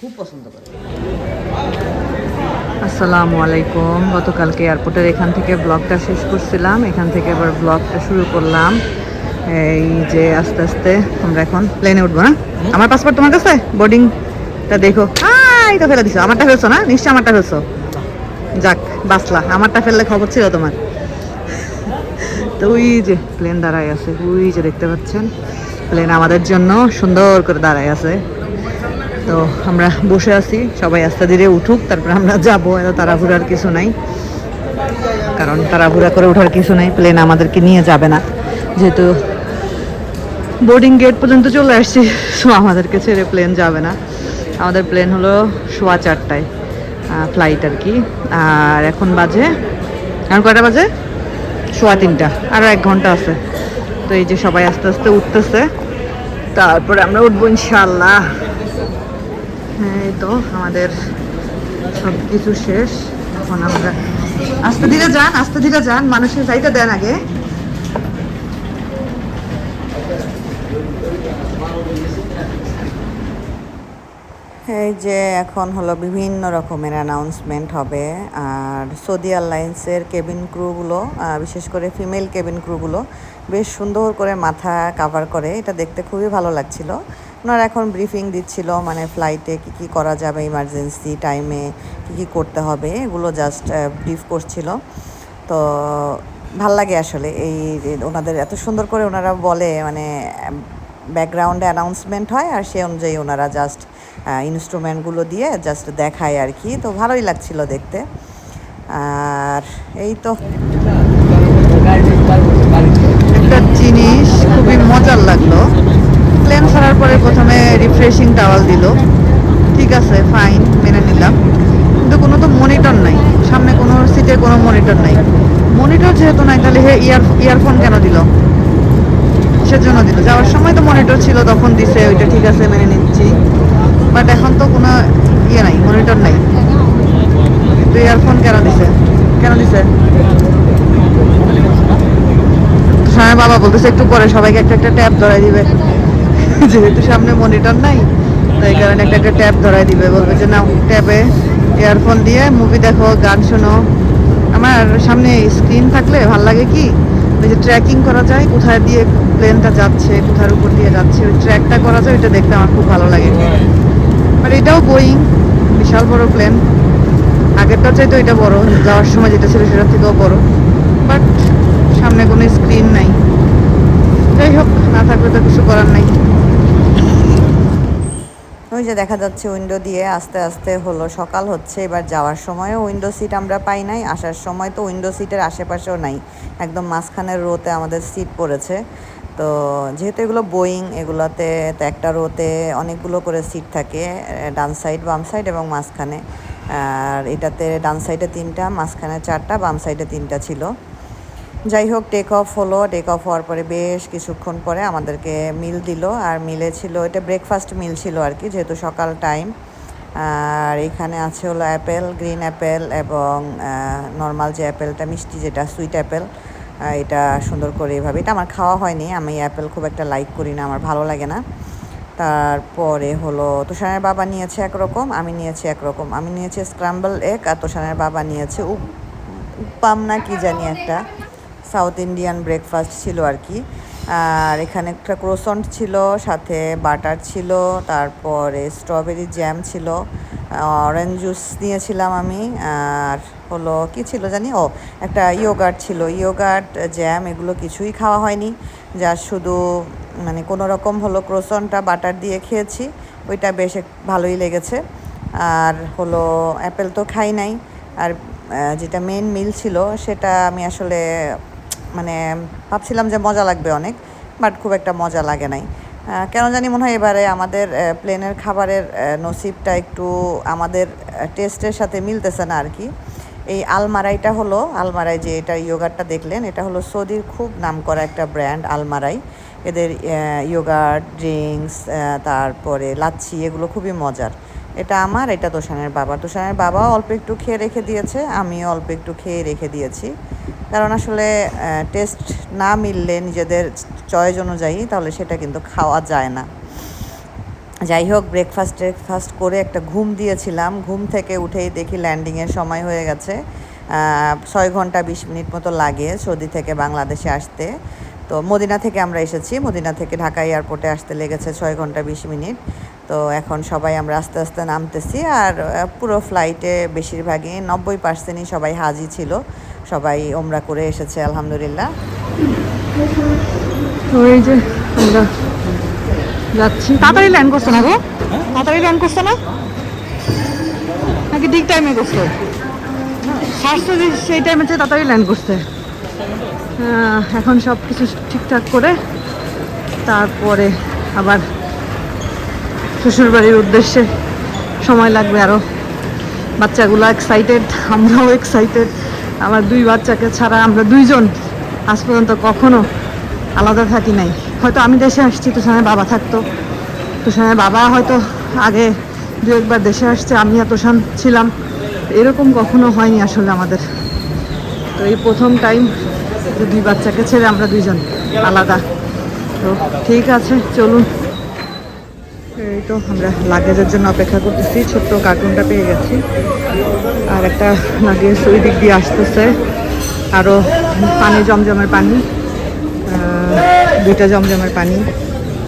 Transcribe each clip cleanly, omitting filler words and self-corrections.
খুব পছন্দ করে। আসসালামু আলাইকুম। গতকালকে এয়ারপোর্টের এখান থেকে ব্লগটা শেষ করছিলাম, এখান থেকে আবার ব্লগটা শুরু করলাম। এই যে আস্তে আস্তে আমরা এখন প্লেনে উঠবো। না আমার পাসপোর্ট তোমার কাছে, বোর্ডিংটা দেখো। এই তো ফেলে দিছো। আমারটা ফেলছো না? নিশ্চয় আমারটা ফেলছো। যাক বাসলা, আমারটা ফেললে খবর ছিল তোমার। তো ওই যে প্লেন দাঁড়ায় আছে, ওই যে দেখতে পাচ্ছেন প্লেন আমাদের জন্য সুন্দর করে দাঁড়ায় আছে। তো আমরা বসে আছি, সবাই আস্তে ধীরে উঠুক, তারপর আমরা যাবো। এত তাড়াহুড়ার কিছু নাই, কারণ তাড়াহুড়া করে ওঠার কিছু নাই, প্লেন আমাদেরকে নিয়ে যাবে না। যেহেতু বোর্ডিং গেট পর্যন্ত চলে আসছি, সো আমাদেরকে ছেড়ে প্লেন যাবে না। আমাদের প্লেন হলো 4:15 ফ্লাইট আর কি। আর এখন বাজে, এখন কয়টা বাজে? 3:15, আরও 1 ঘন্টা আছে। তো এই যে সবাই আস্তে আস্তে উঠতেছে, তারপরে আমরা উঠবো ইনশাল্লাহ। এই তো আমাদের সব কিছু শেষ। এখন আমরা আস্তে ধীরে যান, আস্তে ধীরে যান, মানুষের যাইতে দেন আগে। এই যে এখন হলো বিভিন্ন রকমের অ্যানাউন্সমেন্ট হবে। আর সৌদি এয়ারলাইন্সের কেবিন ক্রুগুলো, বিশেষ করে ফিমেল কেবিন ক্রুগুলো বেশ সুন্দর করে মাথা কাভার করে, এটা দেখতে খুবই ভালো লাগছিল। ওনারা এখন ব্রিফিং দিচ্ছিল, মানে ফ্লাইটে কী কী করা যাবে, ইমার্জেন্সি টাইমে কী কী করতে হবে, এগুলো জাস্ট ব্রিফ করছিল। তো ভাল লাগে আসলে এই ওনাদের এত সুন্দর করে ওনারা বলে, মানে ব্যাকগ্রাউন্ডে অ্যানাউন্সমেন্ট হয় আর সে অনুযায়ী ওনারা জাস্ট ইনস্ট্রুমেন্টগুলো দিয়ে জাস্ট দেখায় আর কি। তো ভালোই লাগছিল দেখতে। আর এই তো একটা জিনিস খুবই মজার লাগলো, প্লেন ছাড়ার পরে প্রথমে রিফ্রেশিং টাওয়াল দিল, ঠিক আছে ফাইন, মেনে নিলাম। কিন্তু কোনো তো মনিটর নাই, সামনে কোনো সিটে কোনো মনিটর নাই। মনিটর যেহেতু নাই, তাহলে ইয়ারফোন কেন দিল? সেজন্য দিল। যাওয়ার সময় তো মনিটর ছিল, তখন দিছে, ওইটা ঠিক আছে, মেনে নিচ্ছি। বাট এখন তো কোনো ইয়ে নাই, মনিটর নাই, কিন্তু ইয়ারফোন কেন দিছে? কেন দিছে? হ্যাঁ বাবা বলতেছে একটু পরে সবাইকে একটা একটা ট্যাব ধরাই দিবে, যেহেতু সামনে মনিটর নাই, তাই কারণে একটা একটা ট্যাব ধরাই দিবে, বলবে যে না ট্যাবে ইয়ারফোন দিয়ে মুভি দেখো, গান শোনো। আমার সামনে স্ক্রিন থাকলে ভাল লাগে কি, ওই যে ট্র্যাকিং করা যায়, কোথায় দিয়ে প্লেনটা যাচ্ছে, কোথার উপর দিয়ে যাচ্ছে, ওই ট্র্যাকটা করা যায়, ওইটা দেখতে আমার খুব ভালো লাগে। আর এটাও বোয়িং, বিশাল বড় প্লেন, আগেরটার চাইতে ওইটা বড়, যাওয়ার সময় যেটা ছিল সেটার থেকেও বড়। বাট সামনে কোনো স্ক্রিন নাই, যাই হোক, না থাকলে তো কিছু করার নাই। ওই যে দেখা যাচ্ছে উইন্ডো দিয়ে আস্তে আস্তে হলো সকাল হচ্ছে। এবার যাওয়ার সময়ও উইন্ডো সিট আমরা পাই নাই, আসার সময় তো উইন্ডো সিটের আশেপাশেও নাই, একদম মাঝখানের রোতে আমাদের সিট পড়েছে। তো যেহেতু এগুলো বোয়িং, এগুলোতে তো একটা রোতে অনেকগুলো করে সিট থাকে, ডান সাইড, বাম সাইড এবং মাঝখানে। আর এটাতে ডান সাইডে 3টা, মাঝখানে 4টা, বাম সাইডে 3টা ছিল। যাই হোক, টেক অফ হলো। টেক অফ হওয়ার পরে বেশ কিছুক্ষণ পরে আমাদেরকে মিল দিল। আর মিলে ছিল, এটা ব্রেকফাস্ট মিল ছিল আর কি, যেহেতু সকাল টাইম। আর এখানে আছে হলো অ্যাপেল, গ্রিন অ্যাপেল এবং নর্মাল যে অ্যাপেলটা মিষ্টি, যেটা সুইট অ্যাপেল, এটা সুন্দর করে এভাবে। এটা আমার খাওয়া হয়নি, আমি অ্যাপেল খুব একটা লাইক করি না, আমার ভালো লাগে না। তারপরে হলো তুষারের বাবা নিয়েছে একরকম, আমি নিয়েছি একরকম। আমি নিয়েছি স্ক্রাম্বল এগ, আর তুষারের বাবা নিয়েছে উপ্পাম না কি জানি একটা, সাউথ ইন্ডিয়ান ব্রেকফাস্ট ছিল আর কি। আর এখানে একটা ক্রোসন্ট ছিল, সাথে বাটার ছিল, তারপরে স্ট্রবেরি জ্যাম ছিল, অরেঞ্জ জুস নিয়েছিলাম আমি। আর হলো কি ছিল জানি, ও একটা ইয়োগার্ট ছিল, ইয়োগার্ট জ্যাম, এগুলো কিছুই খাওয়া হয়নি, যা শুধু মানে কোনো রকম হলো ক্রোসন্টটা বাটার দিয়ে খেয়েছি, ওইটা বেশ ভালোই লেগেছে। আর হলো অ্যাপেল তো খাই নাই। আর যেটা মেন মিল ছিল সেটা আমি আসলে মানে ভাবছিলাম যে মজা লাগবে অনেক, বাট খুব একটা মজা লাগে নাই। কেন জানি মনে হয় এবারে আমাদের প্লেনের খাবারের নসিবটা একটু আমাদের টেস্টের সাথে মিলতেছে না আর কি। এই আলমারাইটা হলো, আলমারাই যে এটা ইয়োগার্টটা দেখলেন, এটা হলো সৌদির খুব নামকরা একটা ব্র্যান্ড আলমারাই। এদের ইয়োগার্ট, ড্রিঙ্কস, তারপরে লাচ্ছি, এগুলো খুবই মজার। এটা আমার, এটা তোষানের বাবা। তোষানের বাবাও অল্প একটু খেয়ে রেখে দিয়েছে, আমিও অল্প একটু খেয়ে রেখে দিয়েছি। কারণ আসলে টেস্ট না মিললে নিজেদের চয়েস অনুযায়ী, তাহলে সেটা কিন্তু খাওয়া যায় না। যাই হোক ব্রেকফাস্ট করে একটা ঘুম দিয়েছিলাম, ঘুম থেকে উঠেই দেখি ল্যান্ডিংয়ের সময় হয়ে গেছে। 6 ঘন্টা 20 মিনিট মতো লাগে সৌদি থেকে বাংলাদেশে আসতে। তো মদিনা থেকে আমরা এসেছি, মদিনা থেকে ঢাকা এয়ারপোর্টে আসতে লেগেছে 6 ঘন্টা 20 মিনিট। তো এখন সবাই আমরা আস্তে আস্তে নামতেছি। আর পুরো ফ্লাইটে বেশিরভাগই 90%ই সবাই হাজি ছিল, সবাই ওমরা করে এসেছে আলহামদুলিল্লাহ। ওই যে আমরা যাচ্ছি। তাড়াতাড়ি ল্যান্ড করছে না গো? তাড়াতাড়ি ল্যান্ড করছে না নাকি ঠিক টাইমে করছে? ফার্স্টে সেই টাইমে চেয়ে তাড়াতাড়ি ল্যান্ড করছে। এখন সব কিছু ঠিকঠাক করে তারপরে আবার শ্বশুরবাড়ির উদ্দেশ্যে সময় লাগবে আরও। বাচ্চাগুলো এক্সাইটেড, আমরাও এক্সাইটেড। আমার 2 বাচ্চাকে ছাড়া আমরা 2জন আজ পর্যন্ত কখনো আলাদা থাকি নাই। হয়তো আমি দেশে আসছি, তুষানের বাবা থাকতো, তুষানের বাবা হয়তো আগে 2-1 বার দেশে আসছে, আমি আর তুষান ছিলাম, এরকম কখনো হয়নি আসলে আমাদের। তো এই প্রথম টাইম যে 2 বাচ্চাকে ছেড়ে আমরা 2জন আলাদা। তো ঠিক আছে, চলুন। এই তো আমরা লাগেজের জন্য অপেক্ষা করতেছি। ছোট্ট কার্টুনটা পেয়ে গেছি, আর একটা লাগেজ ওই দিক দিয়ে আসতেছে। আরও পানি, জমজমের পানি, 2টা জমজমের পানি,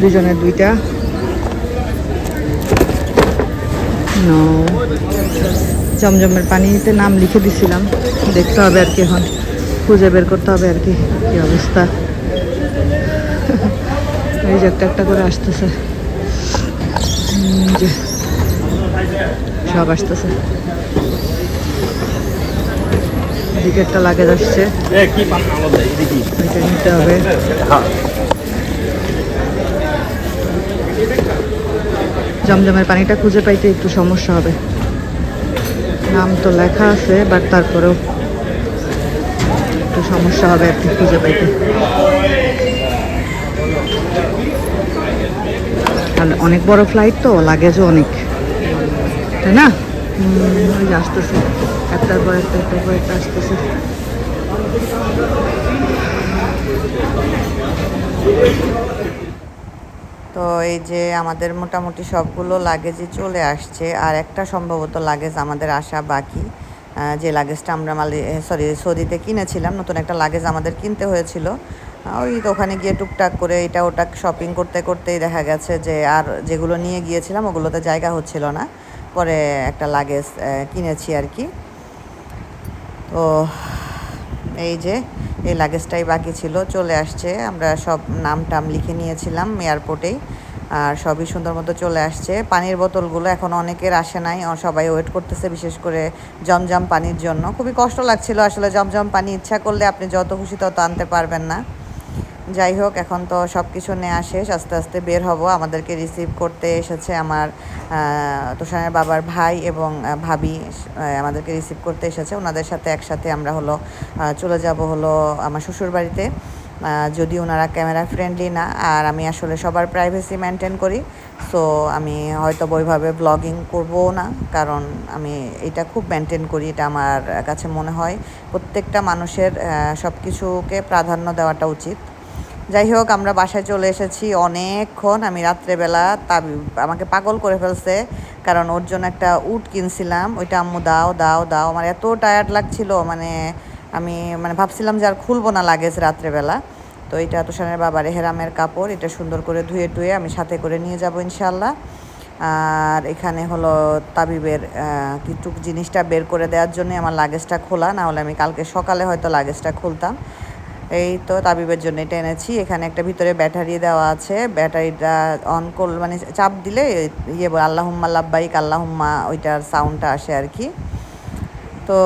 2জনের 2টা। জমজমের পানিতে নাম লিখে দিছিলাম, দেখতে হবে আর কি, এখন খুঁজে বের করতে হবে আর কি কি অবস্থা। এই যে একটা করে আসতেছে, যে সব আসতেছে। এদিকে একটা লাগেজ আসছে, এটা নিতে হবে। জমজমের পানিটা খুঁজে পাইতে একটু সমস্যা হবে, নাম তো লেখা আছে, বাট তারপরেও একটু সমস্যা হবে আর কি খুঁজে পাইতে। আর অনেক বড় ফ্লাইট তো, লাগেজও অনেক, তাই না? ওই যে আসতেছে, একটার পর একটা আসতেছে। তো এই যে আমাদের মোটামুটি সবগুলো লাগেজই চলে আসছে, আর একটা সম্ভবত লাগেজ আমাদের আসা বাকি। যে লাগেজটা আমরা সৌদিতে কিনেছিলাম, নতুন একটা লাগেজ আমাদের কিনতে হয়েছিল। ওই তো ওখানে গিয়ে টুকটাক করে এটা ওটা শপিং করতে করতেই দেখা গেছে যে আর যেগুলো নিয়ে গিয়েছিলাম ওগুলোতে জায়গা হচ্ছিল না, পরে একটা লাগেজ কিনেছি আর কি। তো এই যে এই লাগেজটাই বাকি ছিল, চলে আসছে। আমরা সব নাম টাম লিখে নিয়েছিলাম এয়ারপোর্টেই, আর সবই সুন্দর মতো চলে আসছে। পানির বোতলগুলো এখন অনেকের আসে নাই, সবাই ওয়েট করতেছে, বিশেষ করে জমজম পানির জন্য। খুবই কষ্ট লাগছিল আসলে, জমজম পানি ইচ্ছা করলে আপনি যত খুশি তত আনতে পারবেন না। যাই হোক, এখন তো সব কিছু নেওয়া শেষ, আস্তে আস্তে বের হব। আমাদেরকে রিসিভ করতে এসেছে আমার তুষারের বাবার ভাই এবং ভাবি, আমাদেরকে রিসিভ করতে এসেছে। ওনাদের সাথে একসাথে আমরা চলে যাব আমার শ্বশুরবাড়িতে। যদি ওনারা ক্যামেরা ফ্রেন্ডলি না, আর আমি আসলে সবার প্রাইভেসি মেনটেন করি, সো আমি হয়তো ওইভাবে ব্লগিং করবো না, কারণ আমি এটা খুব মেনটেন করি। এটা আমার কাছে মনে হয় প্রত্যেকটা মানুষের সব কিছুকে প্রাধান্য দেওয়াটা উচিত। যাই হোক, আমরা বাসায় চলে এসেছি অনেকক্ষণ। আমি রাত্রেবেলা আমাকে পাগল করে ফেলছে, কারণ ওর জন্য একটা উট কিনছিলাম, ওইটা আম্মু দাও দাও দাও, আমার এত টায়ার্ড লাগছিল, আমি ভাবছিলাম যে আর খুলবো না লাগেজ রাত্রেবেলা। তো এটা তুষারের বাবার এহেরামের কাপড়, এটা সুন্দর করে ধুয়ে টুয়ে আমি সাথে করে নিয়ে যাব ইনশাল্লাহ। আর এখানে তাবিবের কিছু জিনিসটা বের করে দেওয়ার জন্য আমার লাগেজটা খোলা, না হলে আমি কালকে সকালে হয়তো লাগেজটা খুলতাম। এই তো তাবিবের জন্য এটা এনেছি। এখানে একটা ভিতরে ব্যাটারি দেওয়া আছে, ব্যাটারিটা অন চাপ দিলে আল্লাহুম্মা লাব্বাইক আল্লাহুম্মা ওইটার সাউন্ডটা আসে আর কি। তো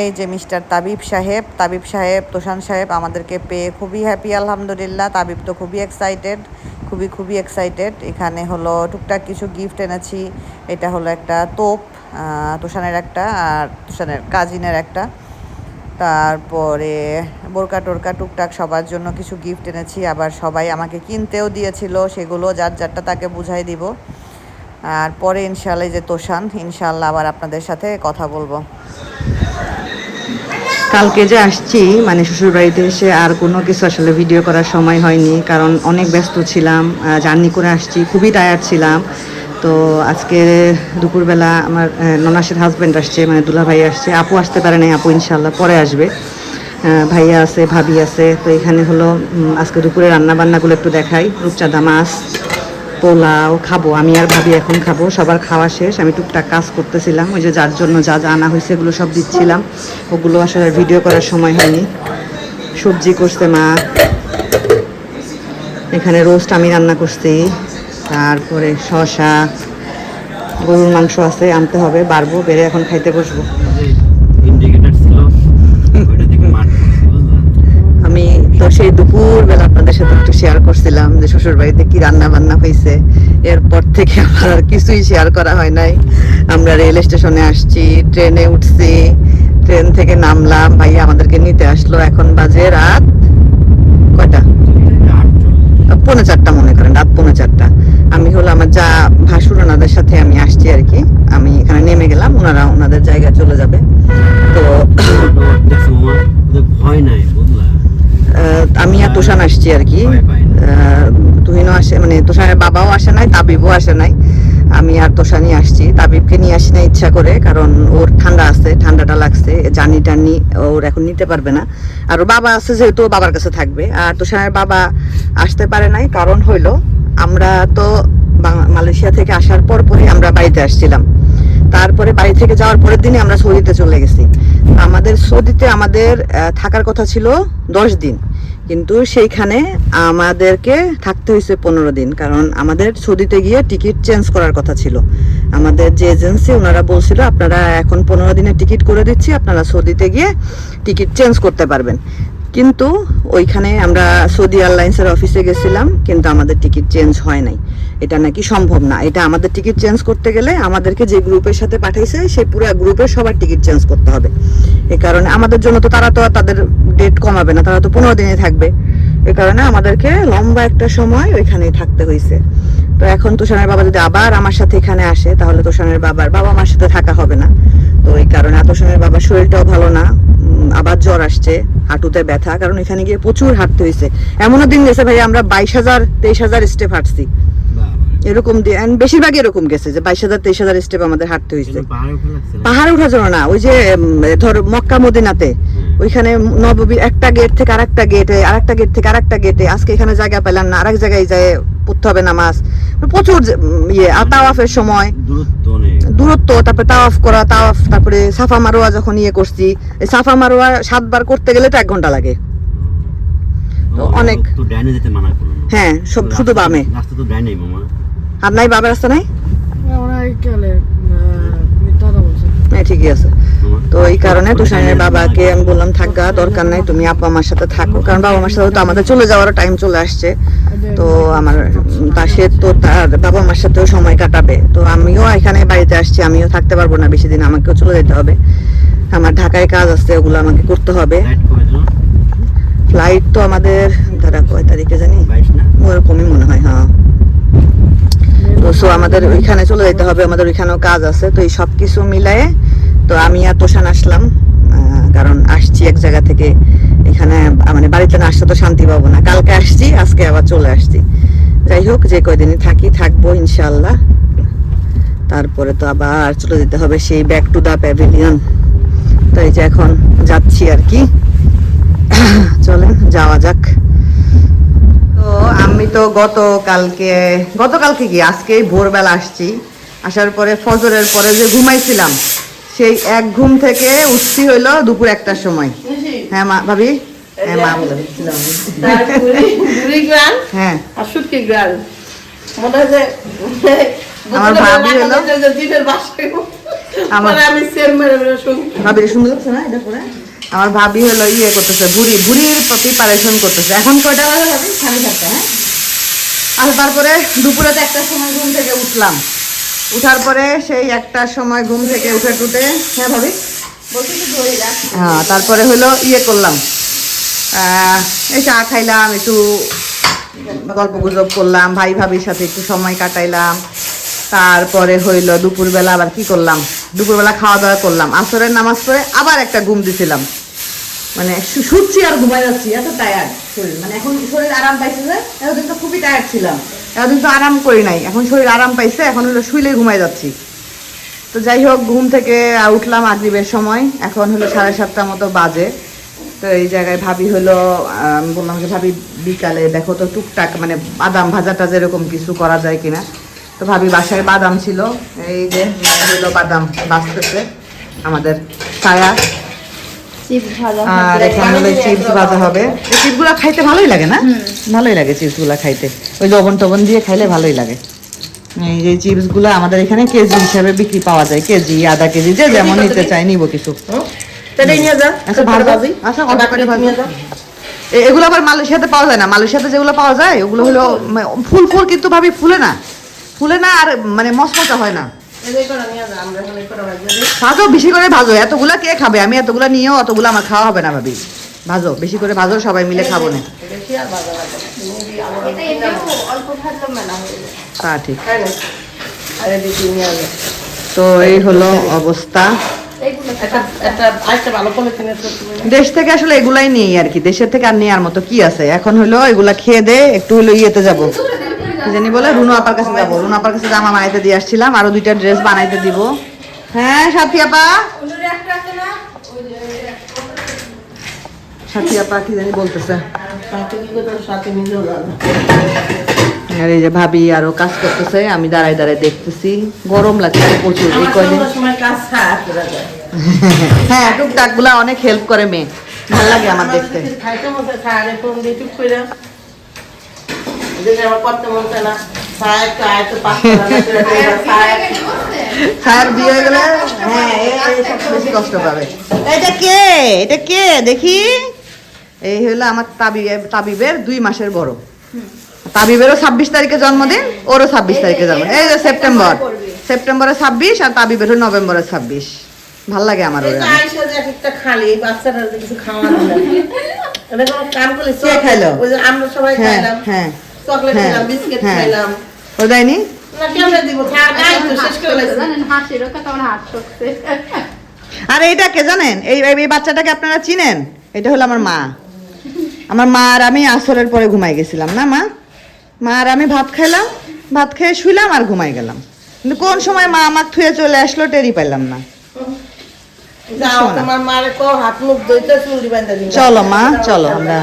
এই যে মিস্টার তাবিব সাহেব তোষান সাহেব আমাদেরকে পেয়ে খুবই হ্যাপি আলহামদুলিল্লাহ। তাবিব তো খুবই এক্সাইটেড, খুবই এক্সাইটেড। এখানে টুকটাক কিছু গিফট এনেছি। এটা একটা তোপ, তোষানের একটা, আর তোষানের কাজিনের একটা। তারপরে বোরকা টোরকা টুকটাক সবার জন্য কিছু গিফট এনেছি। আবার সবাই আমাকে কিনতেও দিয়েছিল, সেগুলো যার যারটা তাকে বুঝাই দিব। আর পরে ইনশাল্লাহ যে তোষান, ইনশাল্লাহ আবার আপনাদের সাথে কথা বলবো। কালকে যে আসছি শ্বশুরবাড়িতে এসে আর কোনো কিছু আসলে ভিডিও করার সময় হয়নি, কারণ অনেক ব্যস্ত ছিলাম, জার্নি করে আসছি, খুবই টায়ার্ড ছিলাম। তো আজকে দুপুরবেলা আমার ননাসের হাজব্যান্ড আসছে, মানে দুলা ভাই আসছে। আপু আসতে পারে নাই, আপু ইনশাল্লাহ পরে আসবে। ভাইয়া আছে, ভাবি আছে। তো এখানে হলো আজকে দুপুরে রান্না বান্নাগুলো একটু দেখাই। রূপচাঁদা মাছ, পোলাও খাবো আমি আর ভাবি, এখন খাবো। সবার খাওয়া শেষ, আমি টুকটাক কাজ করতেছিলাম। ওই যে যার জন্য যা যা আনা হয়েছে এগুলো সব দিচ্ছিলাম, ওগুলো আসলে ভিডিও করার সময় হয়নি। সবজি করছে মা, এখানে রোস্ট আমি রান্না করছি, তারপরে শসা, গরুর মাংস আছে, আনতে হবে, বাড়বো, বেড়ে এখন খাইতে বসবো। আমি তো সেই দুপুরবেলা আপনাদের সাথে একটু শেয়ার করছিলাম যে শ্বশুর বাড়িতে কি রান্না বান্না হয়েছে। এরপর থেকে আমার আর কিছুই শেয়ার করা হয় নাই। আমরা রেল স্টেশনে আসছি, ট্রেনে উঠছি, ট্রেন থেকে নামলাম, ভাইয়া আমাদেরকে নিতে আসলো। এখন বাজে রাত কয়টা, 3:45 মনে করেন, রাত 3:45। আমি হলো আমার যা ভাসুর ওনাদের সাথে আমি আসছি আর কি। আমি এখানে নেমে গেলাম, ওনারা ওনাদের জায়গায় চলে যাবে। তো ভয় নাই বুঝলা, আমি আর তোষান আসছি আর কি। তুহিনও আসে, মানে তোষানের বাবাও আসে নাই, তাবিবও আসে নাই। আমি আর তোষানই আসছি। তাবিবকে নিয়ে আসি না ইচ্ছা করে, কারণ ওর ঠান্ডা আছে, ঠান্ডাটা লাগছে, জার্নি টার্নি ওর এখন নিতে পারবে না। আর ওর বাবা আছে যেহেতু বাবার কাছে থাকবে। আর তোষানের বাবা আসতে পারে নাই, কারণ হইলো আমরা তো মালয়েশিয়া থেকে আসার পরই আমরা বাড়িতে আসছিলাম। তারপরে বাড়ি থেকে যাওয়ার পরের দিনই আমরা সৌদিতে চলে গেছি। আমাদের সৌদিতে আমাদের থাকার কথা ছিল 10 দিন, কিন্তু সেইখানে আমাদেরকে থাকতে হয়েছে 15 দিন, কারণ আমাদের সৌদিতে গিয়ে টিকিট চেঞ্জ করার কথা ছিল। আমাদের যে এজেন্সি ওনারা বলছিল আপনারা এখন 15 দিনের টিকিট করে দিচ্ছি, আপনারা সৌদিতে গিয়ে টিকিট চেঞ্জ করতে পারবেন। কিন্তু ওইখানে আমরা সৌদি এয়ারলাইন্সের অফিসে গেছিলাম, কিন্তু আমাদের টিকিট চেঞ্জ হয় নাই। এটা নাকি সম্ভব না। এটা আমাদের টিকিট চেঞ্জ করতে গেলে আমাদেরকে যে গ্রুপের সাথে পাঠাইছে সেই পুরো গ্রুপের সবার টিকিট চেঞ্জ করতে হবে। এই কারণে আমাদের জন্য তো তারা তো তাদের ডেট কমাবে না, তারা তো 15 দিনে থাকবে। এই কারণে আমাদেরকে লম্বা একটা সময় ওইখানেই থাকতে হয়েছে। তো এখন তোষানের বাবা যদি আবার আমার সাথে এখানে আসে, তাহলে তোষানের বাবা আমার সাথে থাকা হবে না। তো এই কারণে তোষানের বাবার শরীরটাও ভালো না, আবার জ্বর আসছে, হাঁটুতে ব্যথা, কারণ এখানে গিয়ে প্রচুর হাঁটতে হয়েছে। এমনও দিন গেছে ভাই আমরা 22,000-23,000 স্টেপ হাঁটছি, এরকম দিয়ে বেশিরভাগ এরকম গেছে যে 22,000-23,000 স্টেপ আমাদের হাঁটতে হয়েছে। পাহাড়ে ওঠার জন্য না, ওই যে ধর মক্কা মদিনাতে ওইখানে নববীর একটা গেট থেকে আরেকটা গেটে, আরেকটা গেট থেকে আরেকটা গেটে, আজকে এখানে জায়গা পেলাম না, আরেক জায়গায় যায় পড়তে হবে নামাজ, প্রচুর ইয়ে। আর তাওয়াফের সময় দূরত্ব, তারপরে তাওয়াফ করা, তারপরে সাফা মারোয়া যখন ইয়ে করছি, এই সাফা মারোয়া 7 বার করতে গেলে তো 1 ঘন্টা লাগে। তো অনেক, হ্যাঁ সব শুধু বামে, আর নাই বাবার রাস্তা নাই, ঠিকই আছে। তো এই কারণে তুষারের বাবাকে আমি বললাম থাকা দরকার নাই, তুমি আপা আমার সাথে থাকো, কারণ বাবা মার সাথে তো আমাদের চলে যাওয়ার টাইম চলে আসছে। তো আমার পাশে তো তার বাবা মার সাথেও সময় কাটাবে। তো আমিও এখানে বাড়িতে আসছি, আমিও থাকতে পারবো না বেশি দিন, আমাকেও চলে যেতে হবে। আমার ঢাকায় কাজ আছে, ওগুলো আমাকে করতে হবে। ফ্লাইট তো আমাদের দাদা কয় তারিখে জানি, ওরকমই মনে হয়, হ্যাঁ। তো সো আমাদের ওইখানে চলে যেতে হবে, আমাদের ওইখানেও কাজ আছে। তো এই সব কিছু মিলায়ে তো আমি আর তোষান আসলাম, কারণ আসছি এক জায়গা থেকে, এখানে মানে বাড়িতে না আসতে তো শান্তি পাবো না। কালকে আসছি, আজকে আবার চলে আসছি। যাই হোক, যে কয়দিনই থাকবো ইনশাল্লাহ। তারপরে তো আবার চলে যেতে হবে সেই ব্যাক টু দা প্যাভিলিয়ন। তো এই যে এখন যাচ্ছি আর কি, চলেন যাওয়া যাক। তো আমি তো গতকালকে কি আজকে ভোরবেলা আসছি, আসার পরে ফজরের পরে যে ঘুমাইছিলাম, সেই এক ঘুম থেকে উঠছি হইলো দুপুর 1টার সময়। হ্যাঁ মা, ভাবি, হ্যাঁ মা বলে হ্যাঁ, আমার ভাবি হলো, ভাবি সুন্দর লাগছে না এটা পরে। আমার ভাবি হলো ইয়ে করতেছে, বুড়ির প্রিপারেশন করতেছে। এখন কয়টা বাজে ভাবি? 7:30, হ্যাঁ। আর তারপরে দুপুরে তো 1টার সময় ঘুম থেকে উঠলাম, উঠার পরে সেই 1টার সময় ঘুম থেকে উঠে টুটে, হ্যাঁ ভাবি, হ্যাঁ, তারপরে হলো ইয়ে করলাম, এই চা খাইলাম, একটু গল্প গুজব করলাম, ভাই ভাবির সাথে একটু সময় কাটাইলাম। তারপরে হইলো দুপুরবেলা আবার কি করলাম, দুপুরবেলা খাওয়া দাওয়া করলাম, আসরের নামাজ পড়ে আবার একটা ঘুম দিছিলাম, মানে শুচ্ছি আর ঘুমাই যাচ্ছি, এত টায়ার্ড। শরীর, মানে এখন শরীর আরাম পাইছে। যে এতদিন তো খুবই টায়ার্ড ছিলাম, এতদিন তো আরাম করি নাই, এখন শরীর আরাম পাইছে, এখন হলো শুইলে ঘুমাই যাচ্ছি। তো যাই হোক, ঘুম থেকে উঠলাম মাগরিবের সময়, এখন হলো 7:30 মতো বাজে। তো এই জায়গায় ভাবি হলো বললাম যে ভাবি বিকালে দেখো তো টুকটাক মানে বাদাম ভাজাটা যেরকম কিছু করা যায় কিনা। তো ভাবি বাসায় বাদাম ছিল, এই যে হলো বাদাম বাঁচতেছে আমাদের ছায়া। আর এখানে হলো চিপস ভাজা হবে। এই চিপসগুলো খাইতে ভালোই লাগে না? ভালোই লাগে চিপসগুলো খাইতে, ওই লবণ টবণ দিয়ে খাইলে ভালোই লাগে। এই যে চিপসগুলো আমাদের এখানে কেজি হিসাবে বিক্রি পাওয়া যায়, কেজি আধা কেজি যে যেমন নিতে চাই নিব কিছু। এগুলো আবার মালয়েশিয়াতে পাওয়া যায় না, মালয়েশিয়াতে যেগুলো পাওয়া যায় ওগুলো হলো ফুল ফুল, কিন্তু ভাবি ফুলে না, ফুলে না আর মানে মচমচা হয় না। ভাজো, বেশি করে ভাজো, এতগুলা কে খাবে? আমি এতগুলা নিয়েও অতগুলো আমার খাওয়া হবে না ভাবি। ভাজো, বেশি করে ভাজো, সবাই মিলে খাবো না। তা ঠিক। তো এই হলো অবস্থা। দেশ থেকে আসলে এগুলাই নেই আর কি, দেশের থেকে আর নেওয়ার মতো কি আছে। এখন হলো এগুলা খেয়ে দে একটু হলো ইয়েতে যাবো, জানি বলে রুনু আপার কাছে যাবো। রুনু আপার কাছে জামা বানাইতে দিয়ে আসছিলাম, আরো 2টা ড্রেস বানাইতে দিব। হ্যাঁ সাথী আপা, সাথী আপা কি জানি বলতেছে। আর এই যে ভাবি আরো কাজ করতেছে, আমি দাঁড়ায় দাঁড়ায় দেখতেছি, গরম লাগছে প্রচুর এই কয়দিন। হ্যাঁ টুকটাক গুলা অনেক হেল্প করে মেয়ে, ভালো লাগে আমার দেখতে। ছায়ার বিয়ে হয়ে গেলে হ্যাঁ বেশি কষ্ট পাবে। এটা কে? এটা কে দেখি? এই হলো আমার তাবিবের 2 মাসের বড়। তাবিবেরও 26 তারিখে জন্মদিন, ওরও 26 তারিখে জন্মদিন। এই যে সেপ্টেম্বরে 26 আর তাবিবের নভেম্বরে 26। ভাল লাগে আমার ওরে। খালি বাচ্চারা কিছু খাওয়া কে খাইলো? আমরা সবাই খাইলাম, হ্যাঁ চকলেট খেলাম, বিস্কিট খাইলাম। ও দেয়নি? আর এইটা কে জানেন? এই বাচ্চাটাকে আপনারা চিনেন? এটা হলো আমার মা। আমার মা আর আমি আসরের পরে ঘুমাই গেছিলাম না, মা আর আমি ভাত খাইলাম, ভাত খেয়ে শুইলাম আর ঘুমাই গেলাম। কিন্তু কোন সময় মা আমাকে থুয়ে চলে আসলো টেরি পাইলাম না। চলো মা, চলো আমরা।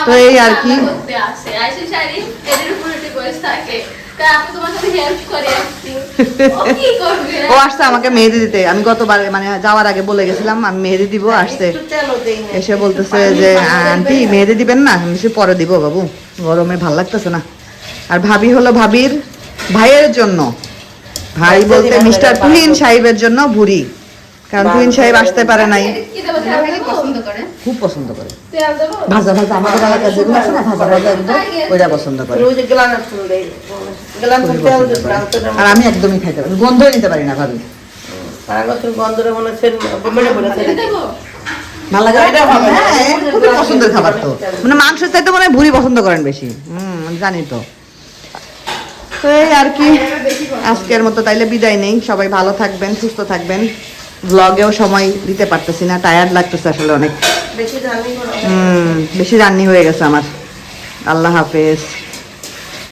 তো এই আর কি, ও আসছে আমাকে মেহেদি দিতে। আমি গতবার মানে যাওয়ার আগে বলে গেছিলাম আমি মেহেদি দিব, আসছে এসে বলতেছে যে আন্টি মেহেদি দিবেন না? আমি পরে দিব বাবু, গরমে ভাল লাগতেছে না। আর ভাবি হলো ভাবির ভাইয়ের জন্য, ভাই বলতে মিস্টার তুহিন সাহেবের জন্য ভুড়ি, কারণ তুহিন সাহেব আসতে পারে নাই। খুব পছন্দ করে ভাজা ভাজা, আমাদের এলাকার যেগুলো আছে না ভাজা ভাজা একদম ওইটা পছন্দ করে। আর আমি একদমই খাইতে পারি, গন্ধই নিতে পারি না ভাবি। ভালো লাগে, খুবই পছন্দের খাবার তো, মানে মাংসের চাইতে মনে হয় ভুড়ি পছন্দ করেন বেশি। জানি তো। তো এই আর কি, আজকের মতো তাইলে বিদায় নেই। সবাই ভালো থাকবেন, সুস্থ থাকবেন। ব্লগেও সময় দিতে পারতেছি না, টায়ার্ড লাগতেছে আসলে অনেক, বেশি জার্নি হয়ে গেছে আমার। আল্লাহ হাফেজ।